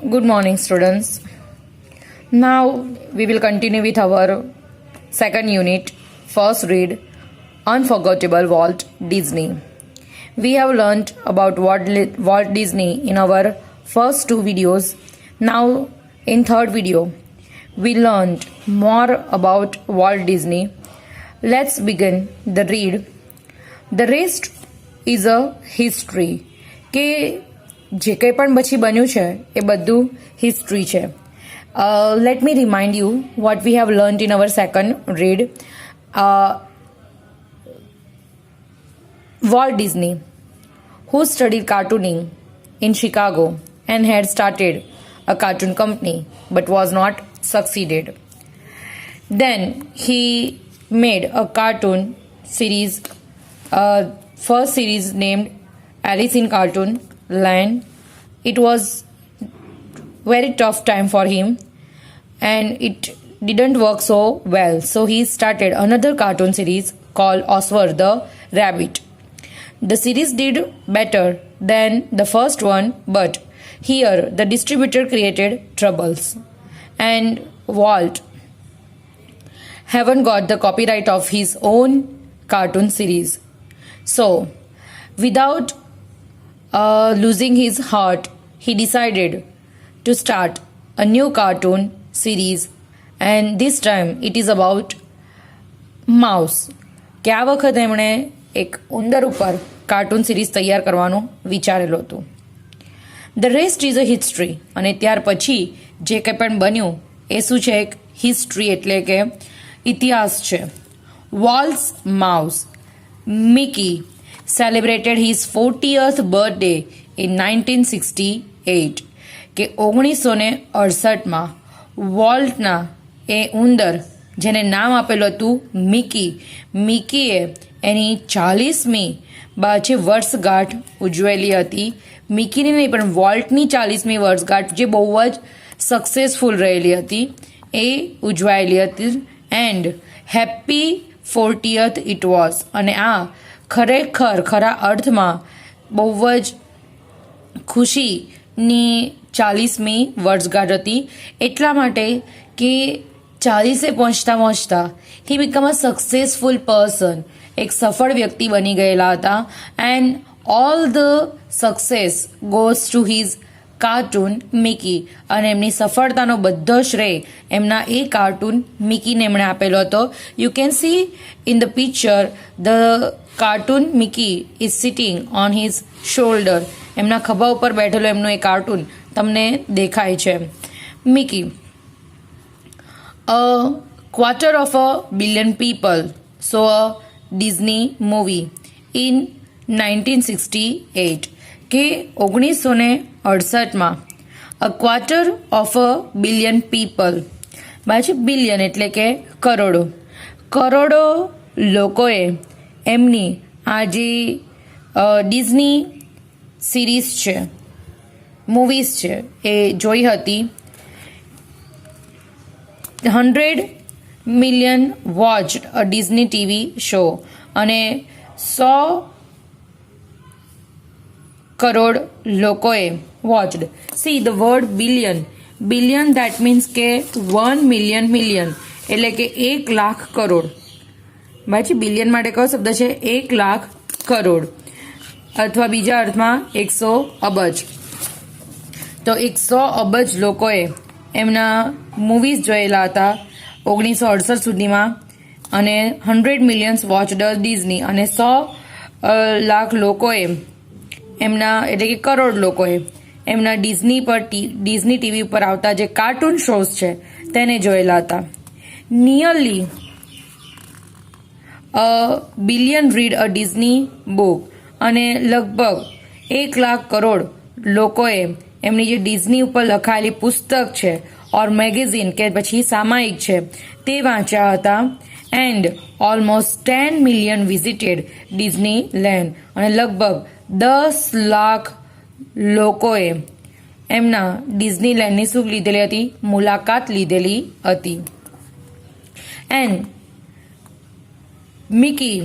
Good morning, students. Now we will continue with our second unit, first read Unforgettable Walt Disney. We have learned about Walt Disney in our first two videos. Now, in third video, we learned more about Walt Disney. Let's begin the read. The rest is a history. કે જે કંઈ પણ પછી બન્યું છે એ બધું history છે. Let me remind you what we have learned in our second read. Walt Disney, who studied cartooning in Chicago and had started a cartoon company but was not succeeded. Then he made a cartoon series, first series named Alice in Cartoon Land. It was very tough time for him and it didn't work so well. So he started another cartoon series called Oswald the Rabbit. The series did better than the first one, but here the distributor created troubles and Walt haven't got the copyright of his own cartoon series. So without losing his heart, he decided to start a new cartoon series, and this time it is about mouse. કે આ વખતે એમણે એક ઉંદર ઉપર cartoon series તૈયાર કરવાનું વિચારેલું હતું. The rest is a history. અને ત્યાર પછી જે કંઈ પણ બન્યું એ શું છે? એક હિસ્ટ્રી એટલે કે ઇતિહાસ છે. Walt's Mouse Mickey celebrated his 40th birthday in 1968. કે 1968માં વોલ્ટના એ ઉંદર જેને નામ આપેલું હતું મિકીએ એની 40મી વર્ષગાંઠ ઉજવેલી હતી. મિકીની નહીં પણ વોલ્ટની 40મી વર્ષગાંઠ જે બહુ જ સક્સેસફુલ રહેલી હતી એ ઉજવાયેલી હતી. And happy 40th it was. અને આ ખરેખર ખરા અર્થમાં બહુ જ ખુશીની 40મી વર્ષગાંઠ હતી. એટલા માટે કે 40એ પહોંચતા હી બીકમ અ સક્સેસફુલ પર્સન. એક સફળ વ્યક્તિ બની ગયેલા હતા. And all the success goes to his cartoon Mickey. અને એમની સફળતાનો બધો શ્રેય એમના એ કાર્ટૂન મિકીને એમણે આપેલો હતો. You can C in the picture the cartoon Mickey is sitting on his shoulder. એમના ખભા ઉપર બેઠેલો એમનો એ કાર્ટૂન તમને દેખાય છે. Mickey, a quarter of a billion people saw a Disney movie in 1968. કે 1968માં a quarter of a billion people, બાજુ બિલિયન એટલે કે કરોડો લોકોએ એમની આ જે ડિઝની સિરીઝ છે, મૂવીઝ છે એ જોઈ હતી. 100 million watched a Disney TV show અને 100 કરોડ લોકોએ watched. C the word billion that means કે 1 મિલિયન એટલે કે 1 લાખ કરોડ. બાકી બિલિયન માટે કયો શબ્દ છે? 1 લાખ કરોડ અથવા બીજા અર્થમાં 100 અબજ. તો 100 અબજ લોકોએ એમના મૂવીઝ જોયેલા હતા 1968 સુધીમાં. અને 100 મિલિયન્સ વોચડ ડિઝની અને 100 લાખ લોકોએ એમના એટલે કે કરોડ લોકોએ એમના ડિઝની ટીવી ઉપર આવતા જે કાર્ટૂન શોઝ છે તેને જોયેલા હતા. Nearly a billion read a Disney book. અને લગભગ 1 લાખ કરોડ લોકોએ એમની જે ડિઝની ઉપર લખાયેલી પુસ્તક છે ઓર મેગેઝિન કે પછી સામાયિક છે તે વાંચ્યા હતા. And almost 10 million visited Disney land. અને લગભગ 10 લાખ લોકોએ એમના ડિઝની લેન્ડની શું લીધેલી હતી? મુલાકાત લીધેલી હતી. And Mickey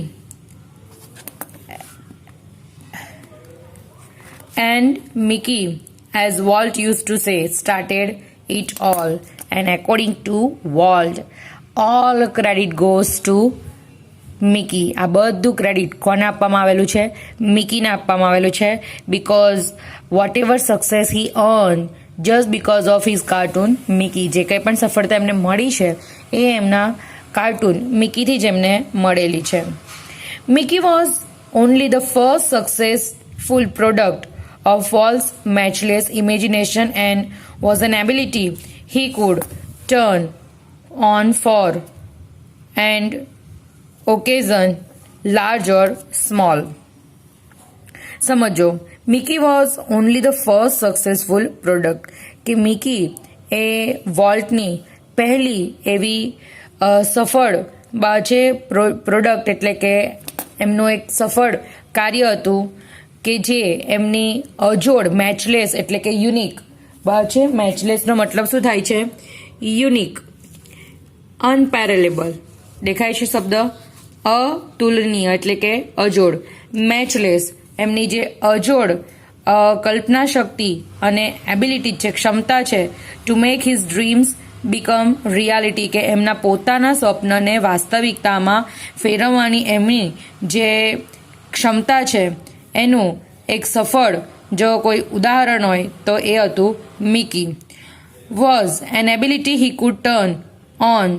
and Mickey as Walt used to say, started it all. And according to Walt, all credit goes to Mickey. આ બધું ક્રેડિટ કોને આપવામાં આવેલું છે? મિકીને આપવામાં આવેલું છે. Because whatever success he earn just because of his cartoon Mickey. જે કંઈ પણ સફળતા એમને મળી છે એ એમના કાર્ટૂન મિકીથી જ એમને મળેલી છે. Mickey was only the first successful product of Walt's matchless imagination and was an ability he could turn on for and occasion large or small. સમજો, Mickey was only the first successful product, કે Mickey એ વોલ્ટની પહેલી એવી સફળ છે product, એટલે કે એમનું એક સફળ કાર્ય હતું કે જે એમની અજોડ મેચલેસ એટલે કે યુનિક છે. મેચલેસનો મતલબ શું થાય છે? યુનિક, અનપેરેલેબલ. દેખાય છે શબ્દ? અતુલનીય એટલે કે અજોડ. મેચલેસ એમની જે અજોડ કલ્પના શક્તિ અને એબિલિટી છે, ક્ષમતા છે, to make his dreams become reality, કે એમના પોતાના સ્વપ્નને વાસ્તવિકતામાં ફેરવવાની એમની જે ક્ષમતા છે એનું એક સફળ જો કોઈ ઉદાહરણ હોય તો એ હતું Mickey. Was an ability he could turn on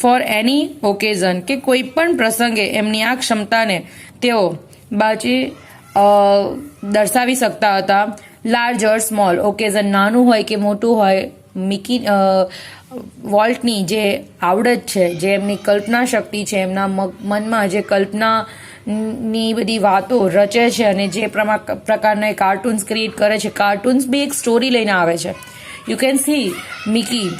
for any occasion, કે કોઈ પણ પ્રસંગે એમની આ ક્ષમતાને તેઓ બાજી દર્શાવી શકતા હતા. લાર્જ ઓર સ્મોલ, ઓકેઝન નાનું હોય કે મોટું હોય, મિકી વોલ્ટની જે આવડત છે, જે એમની કલ્પના શક્તિ છે, એમના મનમાં જે કલ્પનાની બધી વાતો રચે છે અને જે પ્રકારના કાર્ટૂન્સ ક્રિએટ કરે છે. કાર્ટૂન્સ બી એક સ્ટોરી લઈને આવે છે. You can see Mickey,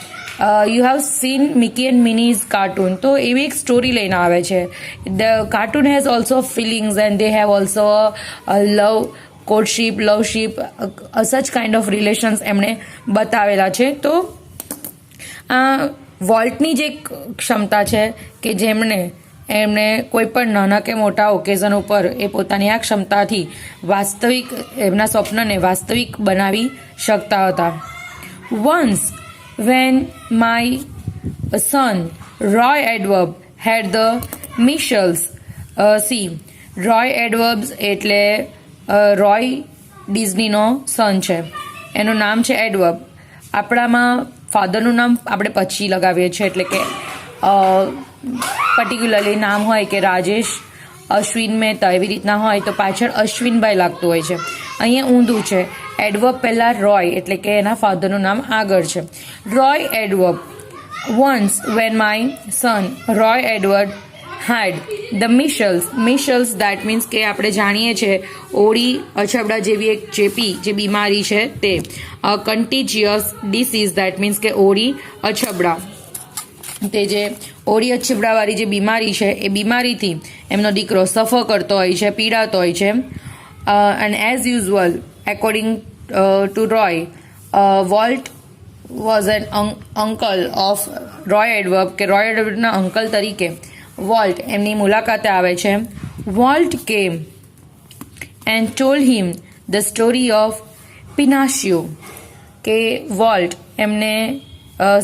you have seen Mickey and Minnie's cartoon, તો એવી એક સ્ટોરી લઈને આવે છે. The cartoon has also feelings and they have also love courtship, loveship, such kind of relations એમણે બતાવેલા છે. તો આ વોલ્ટની જે ક્ષમતા છે કે એમણે કોઈ પણ નાના કે મોટા ઓકેઝન ઉપર એ પોતાની આ ક્ષમતાથી વાસ્તવિક એમના સ્વપ્નને વાસ્તવિક બનાવી શકતા હતા. Once when my son Roy Edward had the measles, Roy Edwards એટલે રોય ડિઝનીનો સન છે, એનું નામ છે એડવર્બ. આપણામાં ફાધરનું નામ આપણે પછી લગાવીએ છીએ, એટલે કે પર્ટિક્યુલરલી નામ હોય કે રાજેશ અશ્વિન મહેતા એવી રીતના હોય તો પાછળ અશ્વિનભાઈ લાગતું હોય છે. અહીંયા ઊંધું છે. એડવર્બ પહેલાં રોય એટલે કે એના ફાધરનું નામ આગળ છે. Roy Edward. Once when my son Roy Edward had the measles that means કે આપણે જાણીએ છીએ ઓળી અછબડા જેવી એક ચેપી જે બીમારી છે તે. contagious disease that means કે ઓળી અછબડા, તે જે ઓળી અછબડાવાળી જે બીમારી છે એ બીમારીથી એમનો દીકરો સફર કરતો હોય છે, પીડાતો હોય છે. and as usual according to Roy, Walt was an uncle of Roy Edward, કે રોય એડવર્ડના અંકલ તરીકે વોલ્ટ એમની મુલાકાતે આવે છે. Walt came and told him the story of Pinocchio, કે વોલ્ટ એમને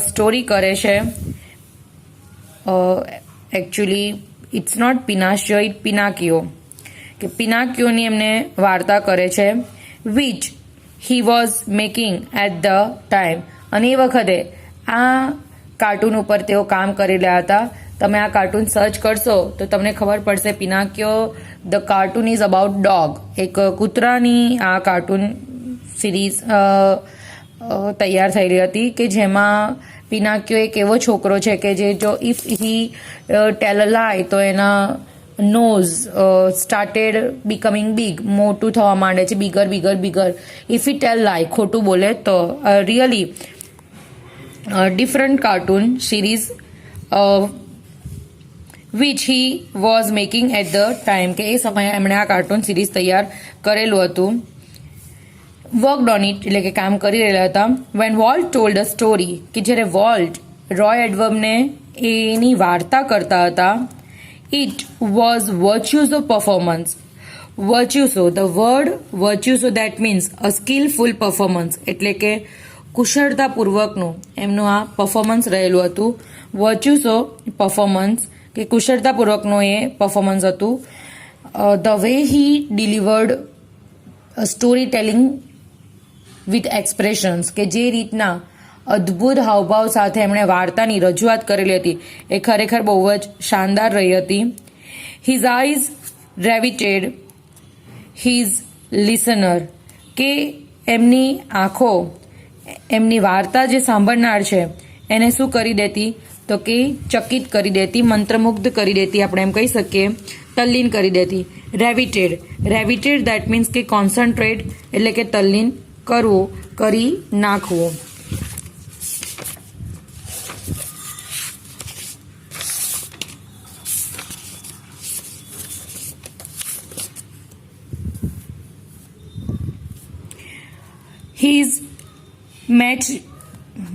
સ્ટોરી કરે છે. Actually it's not Pinocchio, it Pinocchio, કે પિનાકિયોની એમને વાર્તા કરે છે. Which he was making at the time, અને એ વખતે આ કાર્ટૂન ઉપર તેઓ કામ કરી રહ્યા હતા. તમે આ કાર્ટૂન સર્ચ કરશો તો તમને ખબર પડશે. Pinocchio the cartoon is about dog, એક કૂતરાની આ કાર્ટૂન સિરીઝ તૈયાર થયેલી હતી કે જેમાં પિનાકિયો એક એવો છોકરો છે કે જે જો ઇફ હી ટેલ અ લાય તો એના નોઝ સ્ટાર્ટેડ બીકમિંગ બિગ, મોટું થવા માંડે છે, bigger bigger bigger. If he tell lie, ખોટું બોલે તો. Really different cartoon series which he was making at the time, કે એ સમયે એમણે આ કાર્ટૂન સિરીઝ તૈયાર કરેલું હતું. વર્કડ ઓન ઇટ એટલે કે કામ કરી રહેલા હતા. When Walt told a story, કે જ્યારે વોલ્ટ રોય એડવર્ડને એની વાર્તા કરતા હતા. It was virtues of performance. Virtuoso, the word virtuoso that means a skilful performance, એટલે કે કુશળતાપૂર્વકનું એમનું આ પરફોર્મન્સ રહેલું હતું. વર્ચ્યુસો પરફોર્મન્સ કે કુશળતાપૂર્વકનું એ પરફોર્મન્સ હતું. The way he delivered story telling with expressions, કે જે રીતના અદ્ભુત હાવભાવ સાથે એમણે વાર્તાની રજૂઆત કરેલી હતી એ ખરેખર બહુ જ શાનદાર રહી હતી. હિઝ આઈઝ રેવિટેડ હિઝ લિસનર, કે એમની આંખો એમની વાર્તા જે સાંભળનાર છે એને શું કરી દેતી, તો કે ચકિત કરી દેતી, મંત્રમુગ્ધ કરી દેતી, આપણે એમ કહી શકીએ તલ્લીન કરી દેતી. રેવિટેડ, રેવિટેડ દેટ મીન્સ કે કોન્સન્ટ્રેટ એટલે કે તલ્લીન કરવું, કરી નાખવું. His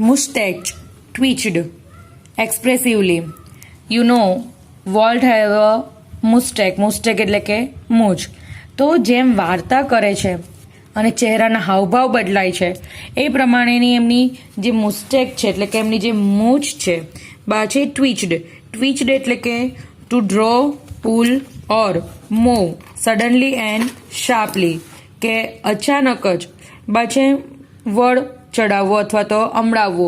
mustache twitched expressively. You know, Walt have a mustache. Mustache એટલે કે મૂછ. તો જેમ વાર્તા કરે છે અને ચહેરાના હાવભાવ બદલાય છે એ પ્રમાણેની એમની જે મુસ્ટેક છે એટલે કે એમની જે મૂછ છે બા છે ટ્વિચડ. ટ્વિચડ એટલે કે to draw, pull or move suddenly and sharply, કે અચાનક જ બાછે વળ ચડાવવો અથવા તો અમડાવવો.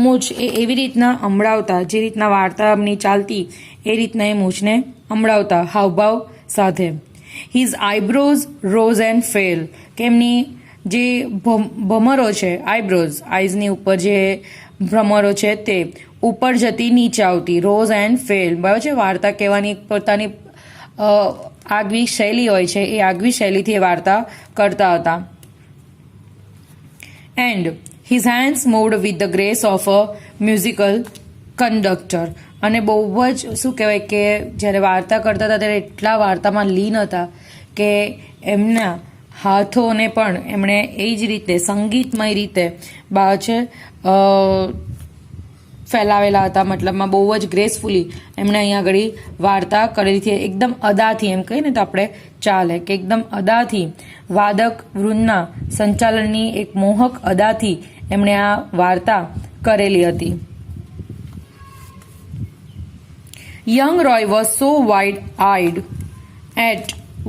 મૂછ એ એવી રીતના અમડાવતા, જે રીતના વાર્તા એમની ચાલતી એ રીતના એ મૂછને અમડાવતા હાવભાવ સાથે. His eyebrows rose and fail, કે એમની જે ભમરો છે, આઈબ્રોઝ આઈઝની ઉપર જે ભ્રમરો છે તે ઉપર જતી નીચે આવતી, રોઝ એન્ડ ફેલ. બરાબર છે. વાર્તા કહેવાની પોતાની આગવી શૈલી હોય છે, એ આગવી શૈલીથી એ વાર્તા કરતા હતા. And his hands moved with the grace of a musical conductor, અને બહુ જ શું કહેવાય કે જ્યારે વાર્તા કરતા હતા ત્યારે એટલા વાર્તામાં લીન હતા કે એમના હાથોને પણ એમણે એ જ રીતે સંગીતમય રીતે બહાર છે ફેલાવેલા હતા. મતલબમાં બહુ જ ગ્રેસફુલી એમણે અહીંયા આગળ વાર્તા કરેલી હતી. એકદમ અદાથી, એમ કહીએ ને તો આપણે ચાલે કે એકદમ અદાથી, વાદક વૃંદના સંચાલનની એક મોહક અદાથી એમણે આ વાર્તા કરેલી હતી. Young Roy was so wide-eyed at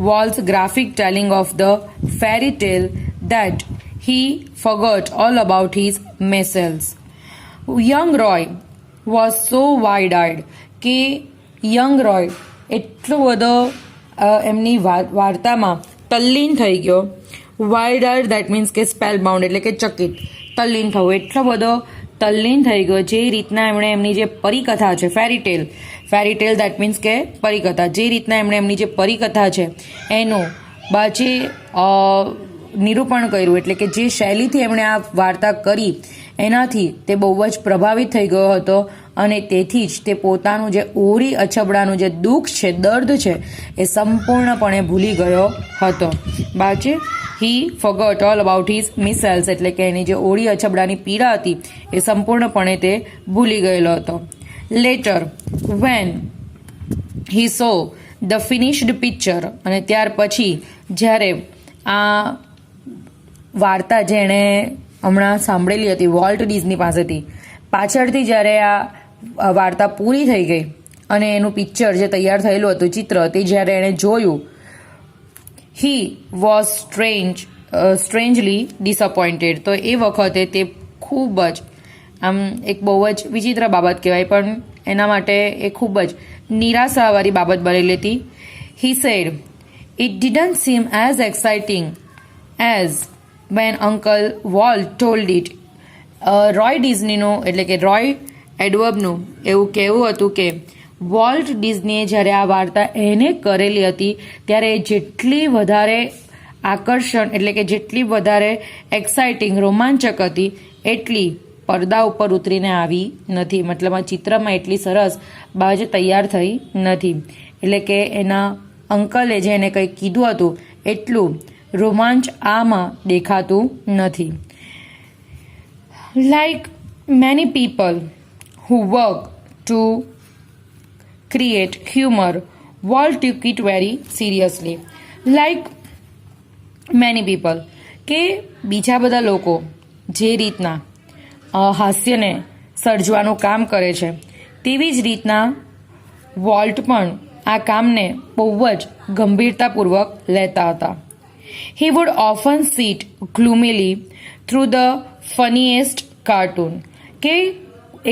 Walt's graphic telling of the fairy tale that he forgot all about his muscles. Young Roy was so wide-eyed, કે યંગ રોય એટલો બધો એમની વાર્તામાં તલ્લીન થઈ ગયો. વાઇડ-આઇડ દેટ મીન્સ કે સ્પેલ બાઉન્ડ એટલે કે ચકિત, તલ્લીન થવું, એટલો બધો તલ્લીન થઈ ગયો જે રીતના એમણે એમની જે પરિકથા છે, ફેરીટેલ દેટ મીન્સ કે પરિકથા, જે રીતના એમણે એમની જે પરિકથા છે એનું બાજે નિરૂપણ કર્યું, એટલે કે જે શૈલીથી એમણે આ વાર્તા કરી એનાથી તે બહુ જ પ્રભાવિત થઈ ગયો હતો. અને તેથી જ તે પોતાનું જે ઓરી અછબડાનું જે દુઃખ છે, દર્દ છે એ સંપૂર્ણપણે ભૂલી ગયો હતો. બાજે હી ફોગોટ ઓલ અબાઉટ હિઝ મિસેલ્સ, એટલે કે એની જે ઓરી અછબડાની પીડા હતી એ સંપૂર્ણપણે તે ભૂલી ગયેલો હતો. Letter when he so the finished picture, અને ત્યાર પછી જ્યારે આ વાર્તા જેણે હમણાં સાંભળેલી હતી વોલ્ટ ડિઝની પાસેથી, પાછળથી જ્યારે આ વાર્તા પૂરી થઈ ગઈ અને એનું પિક્ચર જે તૈયાર થયેલું હતું, ચિત્ર, તે જ્યારે એણે જોયું, હી વોઝ સ્ટ્રેન્જલી ડિસઅપોઇન્ટેડ. તો એ વખતે તે ખૂબ જ આમ એક બહુ જ વિચિત્ર બાબત કહેવાય, પણ એના માટે એ ખૂબ જ નિરાશાવાળી બાબત બનેલી હતી. He said it didn't seem as exciting as when uncle Walt told it. Roy ડિઝનીનું એટલે કે રોય એડવર્બનું એવું કહેવું હતું કે વોલ્ટ ડિઝનીએ જ્યારે આ વાર્તા એને કરેલી હતી ત્યારે જેટલી વધારે આકર્ષણ એટલે કે જેટલી વધારે એક્સાઇટિંગ, રોમાંચક હતી એટલી પડદા ઉપર ઉતરીને આવી નથી. મતલબ આ ચિત્રમાં એટલી સરસ બાજ તૈયાર થઈ નથી. એટલે કે એના અંકલે જે એને કંઈક કીધું હતું એટલું રોમાંચ આમાં દેખાતું નથી. Like many people who work to create humor, Walt took it very seriously. Like many people, કે બીજા બધા લોકો જે રીતના હાસ્યને સર્જવાનું કામ કરે છે તેવી જ રીતના વોલ્ટ પણ આ કામને બહુ જ ગંભીરતાપૂર્વક લેતા હતા. He would often sit glumly through the funniest cartoon, કે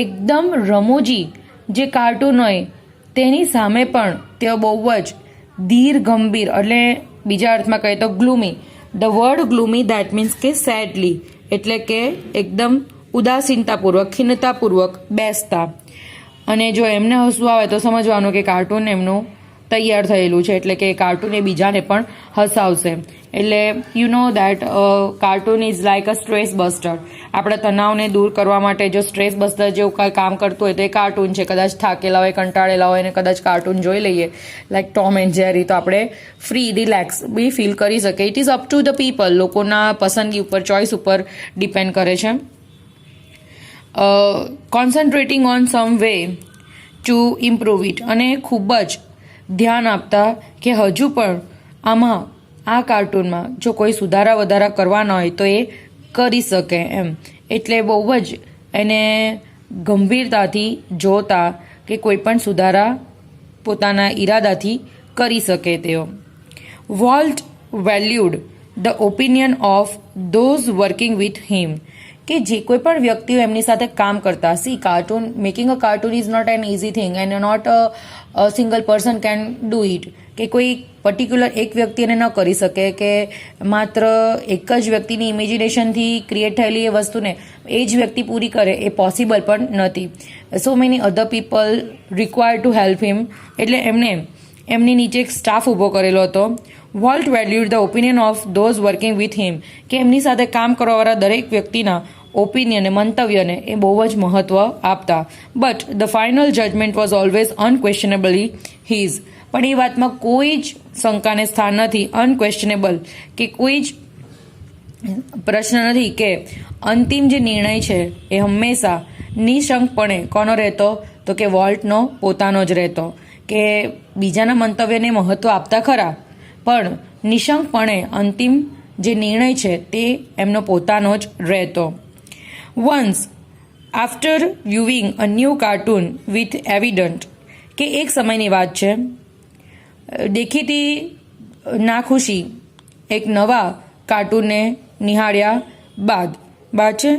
એકદમ રમૂજી જે કાર્ટૂન હોય તેની સામે પણ તેઓ બહુ જ ધીર ગંભીર, એટલે બીજા અર્થમાં કહીએ તો ગ્લુમી. ધ વર્ડ ગ્લુમી દેટ મીન્સ કે સેડલી, એટલે કે એકદમ ઉદાસીનતાપૂર્વક, ખિન્નતાપૂર્વક બેસતા. અને જો એમને હસવું આવે તો સમજવાનું કે કાર્ટૂન એમનું તૈયાર થયેલું છે, એટલે કે કાર્ટૂન એ બીજાને પણ હસાવશે. એટલે you know that cartoon is like a stress buster. આપણા તણાવને દૂર કરવા માટે જો સ્ટ્રેસ બસ્ટર જેવું કંઈ કામ કરતું હોય તો એ કાર્ટૂન છે. કદાચ થાકેલા હોય, કંટાળેલા હોય અને કદાચ કાર્ટૂન જોઈ લઈએ લાઈક ટોમ એન્ડ જેરી, તો આપણે ફ્રી રિલેક્સ બી ફીલ કરી શકીએ. It is up to the people, લોકોના પસંદગી ઉપર, ચોઇસ ઉપર ડિપેન્ડ કરે છે. Concentrating on some way to improve it, અને ખૂબ જ ધ્યાન આપતા કે હજુ પણ આમાં, આ કાર્ટૂનમાં જો કોઈ સુધારા વધારા કરવાના હોય તો એ કરી શકે એમ. એટલે બહુ જ એને ગંભીરતાથી જોતા કે કોઈ પણ સુધારા પોતાના ઈરાદાથી કરી શકે તેઓ. Walt valued the opinion of those working with him, કે જે કોઈ પણ વ્યક્તિઓ એમની સાથે કામ કરતા. See, cartoon, making a cartoon is not an easy thing and not a single person can do it. કે કોઈ પર્ટિક્યુલર એક વ્યક્તિ એને ન કરી શકે, કે માત્ર એક જ વ્યક્તિની ઇમેજિનેશનથી ક્રિએટ થયેલી એ વસ્તુને એ જ વ્યક્તિ પૂરી કરે એ પોસિબલ પણ નથી. So many other people require to help him, એટલે એમને એમની નીચે એક સ્ટાફ ઊભો કરેલો હતો. Volt valued the opinion of those working with him, કે એમની સાથે કામ કરવાવાળા દરેક વ્યક્તિના ઓપિનિયન, મંતવ્યને એ બહુ જ મહત્વ આપતા. But the final judgement was always unquestionably his, પણ એ વાતમાં કોઈ જ શંકાને સ્થાન નથી. અનક્વેશ્ચનેબલ, કે કોઈ જ પ્રશ્ન નથી કે અંતિમ જે નિર્ણય છે એ હંમેશા નિશંકપણે કોનો રહેતો, તો કે વોલ્ટનો પોતાનો જ રહેતો. કે બીજાના મંતવ્યને મહત્વ આપતા ખરા, પણ નિશંકપણે અંતિમ જે નિર્ણય છે તે એમનો પોતાનો જ રહેતો. Once after viewing a new cartoon with evident, કે એક સમયની વાત છે, દેખીતી નાખુશી એક નવા કાર્ટૂનને નિહાળ્યા બાદ છે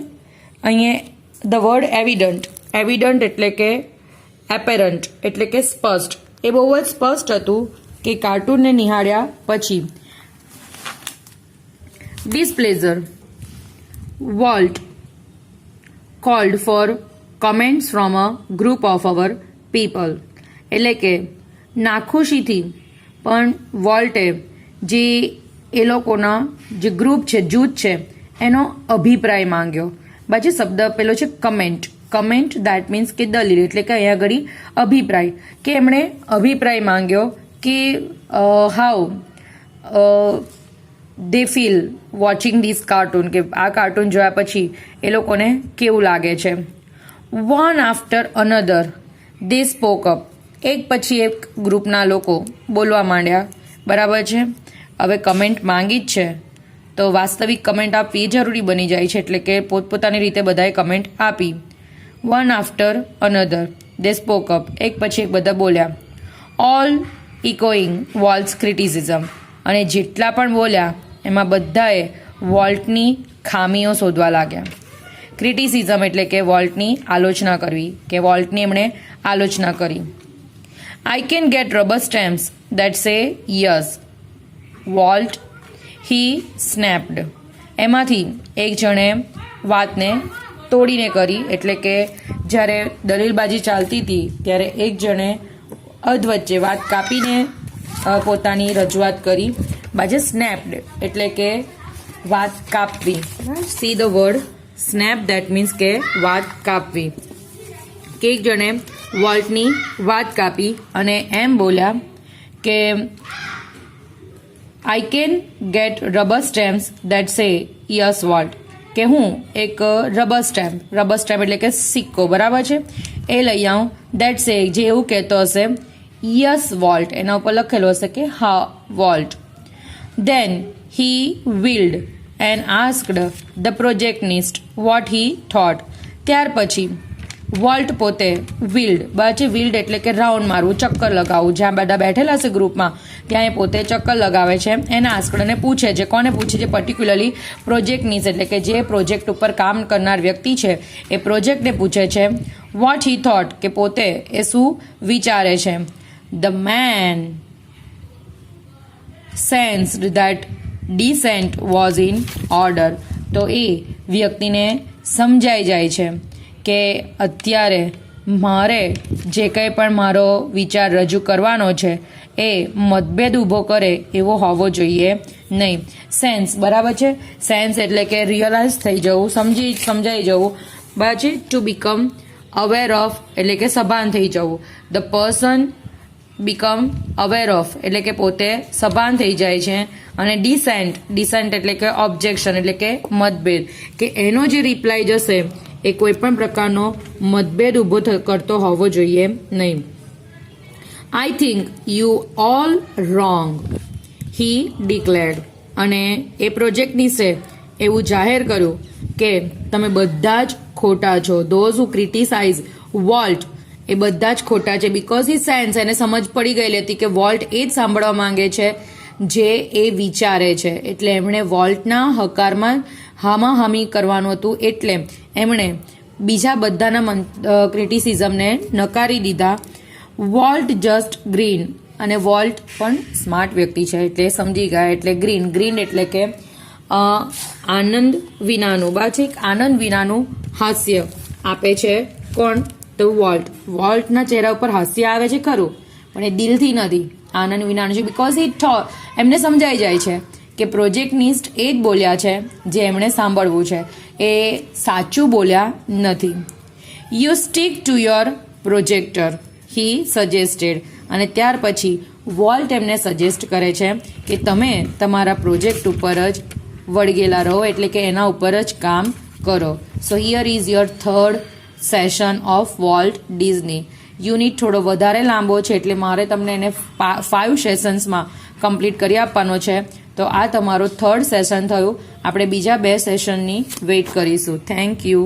અહીંયા ધ વર્ડ એવિડન્ટ. એવિડન્ટ એટલે કે એપેરન્ટ, એટલે કે સ્પષ્ટ. એ બહુ જ સ્પષ્ટ હતું કે કાર્ટૂનને નિહાળ્યા પછી displeasure Walt called for comments from a group of our people, એટલે કે નાખુશીથી પણ વોલ્ટે જે એ લોકોના જે ગ્રુપ છે, જૂથ છે, એનો અભિપ્રાય માંગ્યો. બાજુ શબ્દ પેલો છે કમેન્ટ. કમેન્ટ દેટ મીન્સ કે દલીલ, એટલે કે અહીંયા આગળ અભિપ્રાય, કે એમણે અભિપ્રાય માંગ્યો કે how they feel watching this cartoon, કે આ કાર્ટૂન જોયા પછી એ લોકોને કેવું લાગે છે. વન આફ્ટર અનધર દે સ્પોક અપ, એક પછી એક ગ્રુપના લોકો બોલવા માંડ્યા. બરાબર છે, હવે કમેન્ટ માંગી જ છે તો વાસ્તવિક કમેન્ટ આપવી જરૂરી બની જાય છે, એટલે કે પોતપોતાની રીતે બધાએ કમેન્ટ આપી. વન આફ્ટર અનધર દે સ્પોક અપ, એક પછી એક બધા બોલ્યા. ઓલ ઇકોઈંગ વોલ્ટ્સ ક્રિટિસિઝમ, અને જેટલા પણ બોલ્યા એમાં બધાએ વોલ્ટની ખામીઓ શોધવા લાગ્યા. ક્રિટિસિઝમ એટલે કે વોલ્ટની આલોચના કરવી, કે વોલ્ટની એમણે આલોચના કરી. I can get rubber stamps that say yes Walt he snapped, એમાંથી એક જણે વાતને તોડીને કરી, એટલે કે જ્યારે દલીલબાજી ચાલતી હતી ત્યારે એક જણે અધવચ્ચે વાત કાપીને પોતાની રજૂઆત કરી. બાજુ સ્નેપ્ડ એટલે કે વાત કાપવી. See the word snap that means કે વાત કાપવી. કે એક જણે વોલ્ટની વાત કાપી અને એમ બોલ્યા કે આઈ can get rubber stamps that say yes volt, કે હું એક રબર સ્ટેમ્પ એટલે કે સિક્કો, બરાબર છે, એ લઈ આવું દેટ સે, જે એવું કહેતો હશે યસ વોલ્ટ, એના ઉપર લખેલું હશે કે હા volt. Then he wheeled and asked the projectionist what he thought. ત્યાર પછી વોલ્ટ પોતે વ્હીલ્ડ એટલે કે રાઉન્ડ મારવું, ચક્કર લગાવવું. જ્યાં બધા બેઠેલા છે ગ્રુપમાં ત્યાં એ પોતે ચક્કર લગાવે છે. એને આસ્કડને પૂછે છે. કોને પૂછે છે? પર્ટિક્યુલરલી પ્રોજેક્ટનીસ એટલે કે જે પ્રોજેક્ટ ઉપર કામ કરનાર વ્યક્તિ છે એ પ્રોજેક્ટને પૂછે છે વોટ હી થોટ, કે પોતે એ શું વિચારે છે. The man sensed that descent was in order. તો એ વ્યક્તિને સમજાઈ જાય છે કે અત્યારે મારે જે કંઈ પણ મારો વિચાર રજૂ કરવાનો છે એ મતભેદ ઊભો કરે એવો હોવો જોઈએ નહીં. સેન્સ બરાબર છે. સેન્સ એટલે કે રિયલાઇઝ થઈ જવું, સમજાઈ જવું. બરાબર છે. ટુ બીકમ અવેર ઓફ એટલે કે સભાન થઈ જવું. The person become aware of એટલે કે પોતે સભાન થઈ જાય છે. અને ડિસેન્ટ એટલે કે ઓબ્જેક્શન એટલે કે મતભેદ, કે એનો જે રિપ્લાય જશે એ કોઈ પણ પ્રકારનો મતભેદ ઊભો કરતો હોવો જોઈએ નહીં. I think you all wrong, he declared. અને એ પ્રોજેક્ટનીસે એવું જાહેર કર્યું કે તમે બધા જ ખોટા છો. ધોઝ હુ ક્રિટિસાઇઝ વોલ્ટ એ બધા જ ખોટા છે. બિકોઝ હી સેન્સ, એને સમજ પડી ગયેલી હતી કે વોલ્ટ એ જ સાંભળવા માંગે છે જે એ વિચારે છે. એટલે એમણે વોલ્ટના હકારમાં હામી કરવાનું હતું. એટલે એમણે બીજા બધાના ક્રિટિસિઝમને નકારી દીધા. વોલ્ટ જસ્ટ ગ્રીન, અને વોલ્ટ પણ સ્માર્ટ વ્યક્તિ છે એટલે સમજી ગયા. એટલે ગ્રીન એટલે કે આનંદ વિનાનું, બાચિક આનંદ વિનાનું હાસ્ય આપે છે. કોણ? તો વોલ્ટના ચહેરા ઉપર હાસ્ય આવે છે ખરું, પણ એ દિલથી નથી, આનંદ વિનાનું છે. બિકોઝ એમને સમજાઈ જાય છે કે પ્રોજેક્ટનિસ્ટ એ જ બોલ્યા છે જે એમણે સાંભળવું છે, એ સાચું બોલ્યા નથી. You stick to your projector, he suggested. અને ત્યાર પછી વોલ્ટ એમને સજેસ્ટ કરે છે કે તમે તમારા પ્રોજેક્ટ ઉપર જ વળગેલા રહો, એટલે કે એના ઉપર જ કામ કરો. સો here is your third session of Walt Disney. Unit થોડો વધારે લાંબો છે એટલે મારે તમને એને 5 સેશન્સમાં કમ્પ્લીટ કરી આપવાનો છે. તો આ તમારો થર્ડ સેશન થયું. આપણે બીજા 2 સેશનની વેઇટ કરીશું. Thank you.